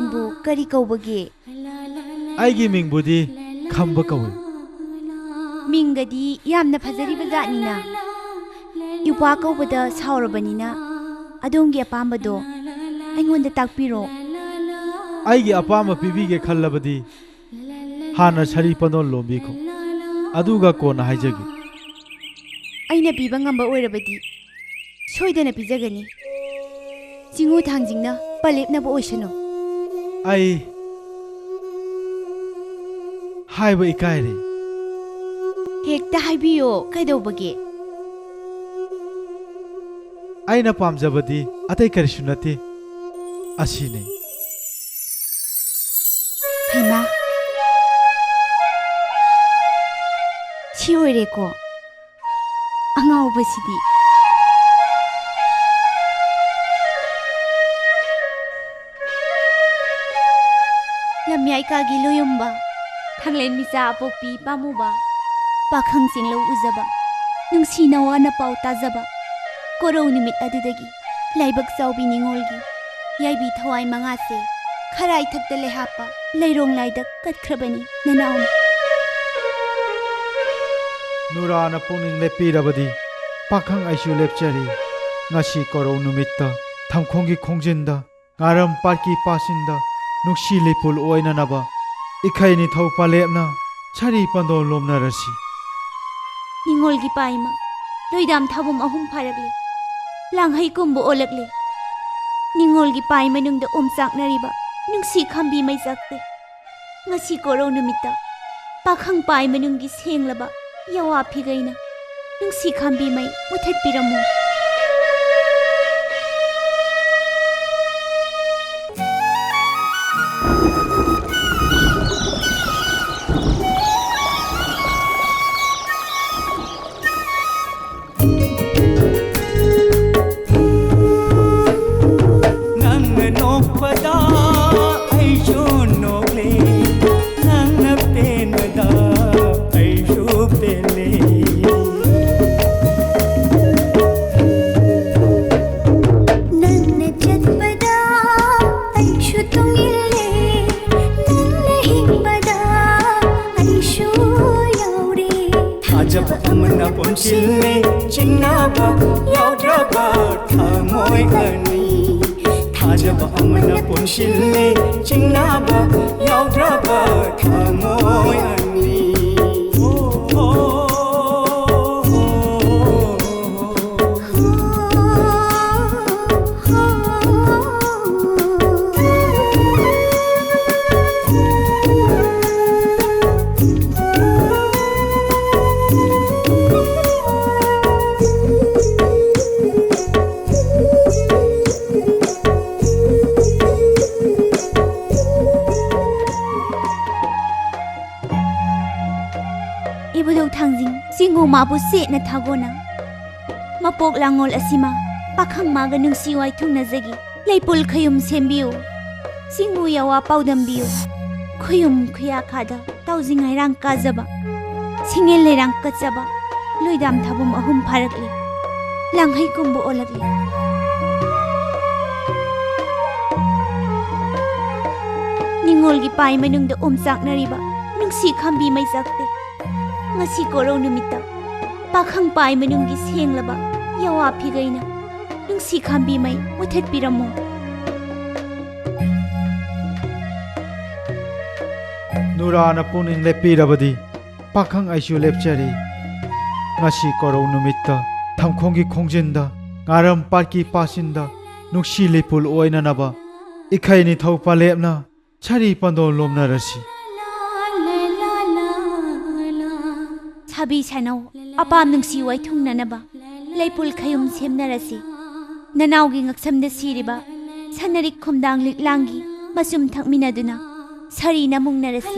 ꯂꯦꯟꯕꯨ ꯀꯔꯤ ꯀꯧꯕꯒꯦ? ꯑꯩꯒꯤ ꯃꯤꯡꯕꯨꯗꯤ ꯈꯝꯕ ꯀꯧꯏ꯫ ꯃꯤꯡꯒꯗꯤ ꯌꯥꯝꯅ ꯐꯖꯔꯤꯕ ꯖꯥꯠꯅꯤꯅ꯫ ꯏꯄ꯭ꯋꯥ ꯀꯧꯕꯗ ꯁꯥꯎꯔꯕꯅꯤꯅ ꯑꯗꯣꯝꯒꯤ ꯑꯄꯥꯝꯕꯗꯣ ꯑꯩꯉꯣꯟꯗ ꯇꯥꯛꯄꯤꯔꯣ꯫ ꯑꯩꯒꯤ ꯑꯄꯥꯝꯕ ꯄꯤꯕꯤꯒꯦ ꯈꯜꯂꯕꯗꯤ ꯍꯥꯟꯅ ꯁꯔꯤ ꯄꯟꯗꯣꯟ ꯂꯣꯝꯕꯤꯈꯣ, ꯑꯗꯨꯒ ꯀꯣꯟꯅ ꯍꯥꯏꯖꯒꯦ꯫ ꯑꯩꯅ ꯄꯤꯕ ꯉꯝꯕ ꯑꯣꯏꯔꯕꯗꯤ ꯁꯣꯏꯗꯅ ꯄꯤꯖꯒꯅꯤ꯫ ꯆꯤꯡꯉꯨ ꯊꯥꯡꯖꯤꯡꯅ ꯄꯂꯦꯞꯅꯕ ꯑꯣꯏꯁꯅꯨ꯫ ꯑꯩ ꯍꯥꯏꯕ ꯏꯀꯥꯏꯔꯦ꯫ ꯍꯦꯛꯇ ꯍꯥꯏꯕꯤꯌꯣ, ꯀꯩꯗꯧꯕꯒꯦ? ꯑꯩꯅ ꯄꯥꯝꯖꯕꯗꯤ ꯑꯇꯩ ꯀꯔꯤꯁꯨ ꯅꯠꯇꯦ, ꯑꯁꯤꯅꯤ꯫ ꯍꯩꯃꯥ, ꯁꯤ ꯑꯣꯏꯔꯦꯀꯣ ꯑꯉꯥꯎꯕꯁꯤꯗꯤ꯫ ꯂꯝꯌꯥꯏꯀꯥꯒꯤ ꯂꯣꯌꯨꯝꯕ, ꯊꯥꯡꯂꯦꯟ ꯃꯤꯆꯥ ꯑꯄꯣꯛꯄꯤ ꯄꯥꯝꯃꯨꯕ, ꯄꯥꯈꯪ ꯆꯤꯡꯂꯧ ꯎꯖꯕ, ꯅꯨꯡꯁꯤꯅ ꯋꯥꯅ ꯄꯥꯎ ꯇꯥꯖꯕ, ꯀꯣꯔꯧ ꯅꯨꯃꯤꯠ ꯑꯗꯨꯗꯒꯤ ꯂꯥꯏꯕꯛ ꯆꯥꯎꯕꯤ ꯅꯤꯡꯉꯣꯜꯒꯤ ꯌꯥꯏꯕꯤ ꯊꯋꯥꯏ ꯃꯉꯥꯁꯦ ꯈꯔꯥꯏ ꯊꯛꯇ ꯂꯩꯍꯥꯞꯄ ꯂꯩꯔꯣꯡ ꯂꯥꯏꯗ ꯀꯠꯈ꯭ꯔꯕꯅꯤ ꯅꯅꯥꯎꯅ꯫ ꯅꯨꯔꯥꯅ ꯄꯨꯛꯅꯤꯡ ꯂꯦꯞꯄꯤꯔꯕꯗꯤ ꯄꯥꯈꯪ ꯑꯩꯁꯨ ꯂꯦꯞꯆꯔꯤ꯫ ꯉꯁꯤ ꯀꯣꯔꯧ ꯅꯨꯃꯤꯠꯇ ꯊꯝꯈꯣꯡꯒꯤ ꯈꯣꯡꯖꯤꯟꯗ, ꯉꯥꯔꯝ ꯄꯥꯠꯀꯤ ꯄꯥꯠꯁꯤꯟꯗ ꯅꯨꯡꯁꯤ ꯂꯩꯄꯨꯜ ꯑꯣꯏꯅꯅꯕ ꯏꯈꯩ ꯅꯤꯊꯧ ꯄꯂꯦꯞꯅ ꯁꯔꯤ ꯄꯟꯗꯣꯟ ꯂꯣꯝꯅꯔꯁꯤ꯫ ꯅꯤꯡꯉꯣꯜꯒꯤ ꯄꯥꯏꯃ ꯂꯣꯏꯗꯥꯝ ꯊꯥꯕꯨꯝ ꯑꯍꯨꯝ ꯐꯥꯔꯛꯂꯦ, ꯂꯥꯡꯍꯩ ꯀꯨꯝꯕ ꯑꯣꯜꯂꯛꯂꯦ꯫ ꯅꯤꯡꯉꯣꯜꯒꯤ ꯄꯥꯏ ꯃꯅꯨꯡꯗ ꯑꯣꯝꯆꯥꯛꯅꯔꯤꯕ ꯅꯨꯡꯁꯤ ꯈꯥꯝꯕꯤ ꯃꯩ ꯆꯥꯛꯇꯦ꯫ ꯉꯁꯤ ꯀꯣꯔꯧ ꯅꯨꯃꯤꯠꯇ ꯄꯥꯈꯪ ꯄꯥꯏ ꯃꯅꯨꯡꯒꯤ ꯁꯦꯡꯂꯕ ꯌꯥꯋꯥ ꯐꯤꯒꯩꯅ ꯅꯨꯡꯁꯤ ꯈꯥꯝꯕꯤ ꯃꯩ ꯃꯨꯊꯠꯄꯤꯔꯝꯃꯨ꯫ 마부 셋나 타고나 마복 랑올 아시마 파캉 마가 능시 와이퉁나제기 레이폴 khayum 셈비오 싱무야와 파우담비오 khayum khya카다 타우징아이랑 까자바 싱엘레랑 까자바 로이담 타붐 아훔 파락리 랑하이 kumbu 올락리 닝올기 파이 만ungda omchaknariba nungsi khambi mai jakte ngasi korau numita pakhang pai manunggi senglaba yawa phigaina nungsi khambi mai muthet piramo Nurana puning lepirabadi pakhang aishu lepchari ngasi korau numita thamkhonggi khongjinda ngaram parki pasinda nungsi lepul oinanaba ikhaini thau palepna chari pandol lomnarasi Sabi sanau apam nungsi waithungnanaba leipul khayum semnarasi nanawgi ngaksamda siriba sanarik khumdang liklangi masum thakminaduna sari namungnarasi